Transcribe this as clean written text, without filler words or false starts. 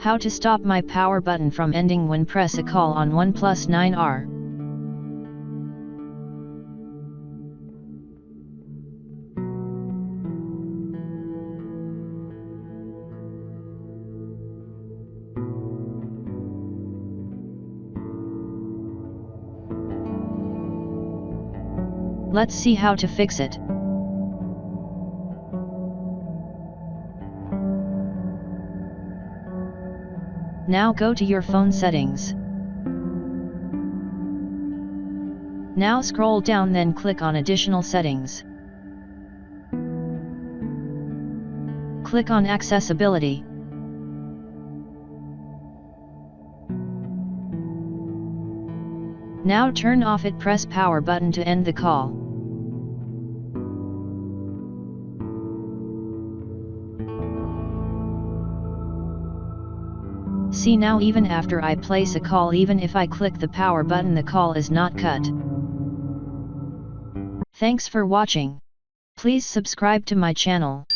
How to stop my power button from ending when press a call on OnePlus 9R. Let's see how to fix it. Now go to your phone settings. Now scroll down, then click on Additional Settings. Click on Accessibility. Now turn off it, press power button to end the call. See, now even after I place a call, even if I click the power button, the call is not cut. Thanks for watching. Please subscribe to my channel.